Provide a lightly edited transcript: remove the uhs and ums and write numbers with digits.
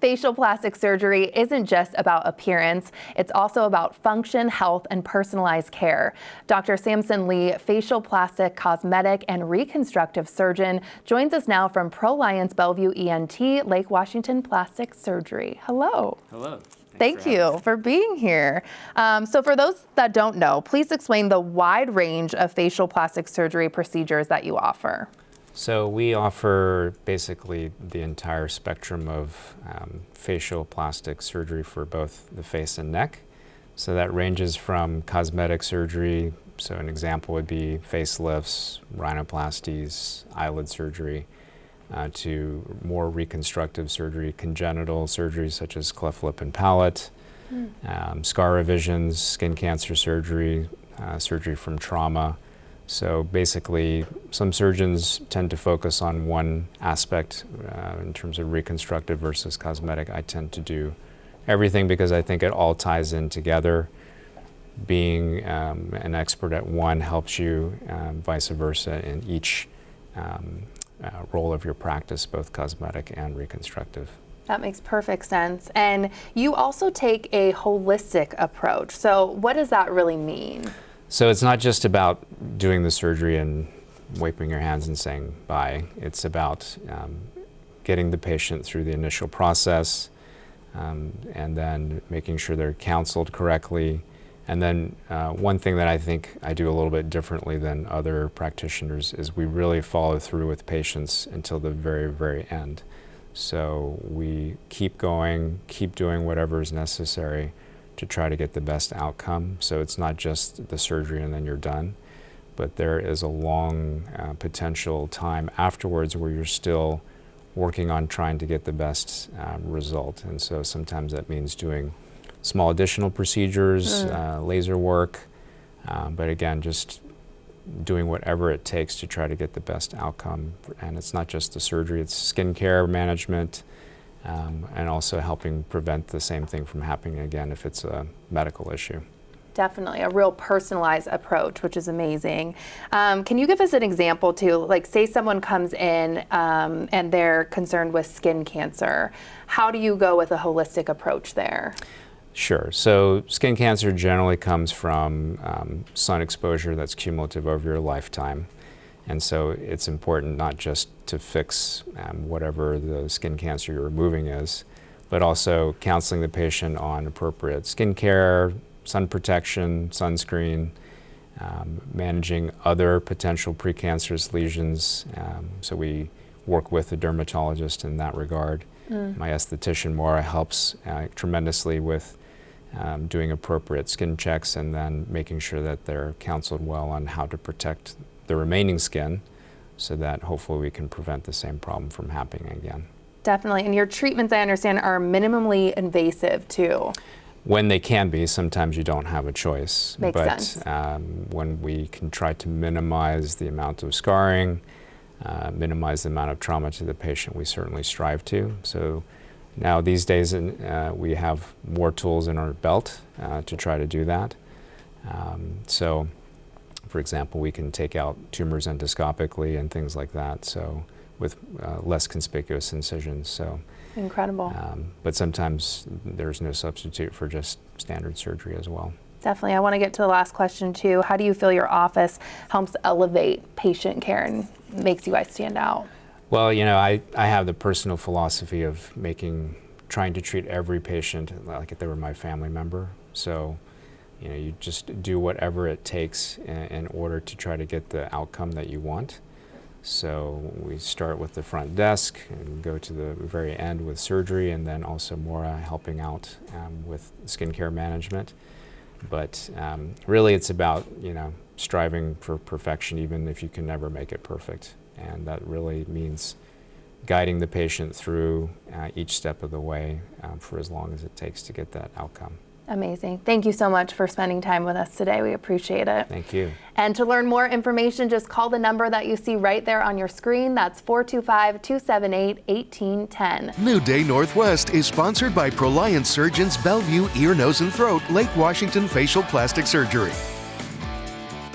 Facial plastic surgery isn't just about appearance, it's also about function, health, and personalized care. Dr. Samson Lee, facial plastic, cosmetic, and reconstructive surgeon, joins us now from Proliance Bellevue ENT, Lake Washington Plastic Surgery. Hello. Hello. Thank you for being here. So for those that don't know, please explain the wide range of facial plastic surgery procedures that you offer. So we offer basically the entire spectrum of facial plastic surgery for both the face and neck. So that ranges from cosmetic surgery, so an example would be facelifts, rhinoplasties, eyelid surgery, to more reconstructive surgery, congenital surgeries such as cleft lip and palate, scar revisions, skin cancer surgery, surgery from trauma. So basically, some surgeons tend to focus on one aspect in terms of reconstructive versus cosmetic. I tend to do everything because I think it all ties in together. Being an expert at one helps you vice versa in each role of your practice, both cosmetic and reconstructive. That makes perfect sense. And you also take a holistic approach. So what does that really mean? So it's not just about doing the surgery and wiping your hands and saying bye. It's about getting the patient through the initial process and then making sure they're counseled correctly. And then one thing that I think I do a little bit differently than other practitioners is we really follow through with patients until the very, very end. So we keep going, keep doing whatever is necessary to try to get the best outcome. So it's not just the surgery and then you're done, but there is a long potential time afterwards where you're still working on trying to get the best result. And so sometimes that means doing small additional procedures, laser work, but again, just doing whatever it takes to try to get the best outcome. And it's not just the surgery, it's skin care management, and also helping prevent the same thing from happening again if it's a medical issue. Definitely a real personalized approach, which is amazing. Can you give us an example too? Like say someone comes in and they're concerned with skin cancer. How do you go with a holistic approach there? Sure. So skin cancer generally comes from sun exposure that's cumulative over your lifetime. And so it's important not just to fix whatever the skin cancer you're removing is, but also counseling the patient on appropriate skin care, sun protection, sunscreen, managing other potential precancerous lesions. So we work with a dermatologist in that regard. My esthetician, Maura, helps tremendously with doing appropriate skin checks and then making sure that they're counseled well on how to protect the remaining skin so that hopefully we can prevent the same problem from happening again. Definitely. And your treatments, I understand, are minimally invasive too. When they can be, sometimes you don't have a choice. Makes sense. When we can try to minimize the amount of scarring, minimize the amount of trauma to the patient, we certainly strive to. So now these days we have more tools in our belt to try to do that. So for example, we can take out tumors endoscopically and things like that, so with less conspicuous incisions. So incredible. But sometimes there's no substitute for just standard surgery as well. Definitely. I want to get to the last question too. How do you feel your office helps elevate patient care and makes you guys stand out? Well, you know, I have the personal philosophy of trying to treat every patient like if they were my family member. So, you know, you just do whatever it takes in order to try to get the outcome that you want. So we start with the front desk and go to the very end with surgery, and then also Maura helping out with skincare management. But really it's about, you know, striving for perfection even if you can never make it perfect. And that really means guiding the patient through each step of the way for as long as it takes to get that outcome. Amazing. Thank you so much for spending time with us today. We appreciate it. Thank you. And to learn more information, just call the number that you see right there on your screen. That's 425-278-1810. New Day Northwest is sponsored by Proliance Surgeons Bellevue Ear, Nose, and Throat, Lake Washington Facial Plastic Surgery.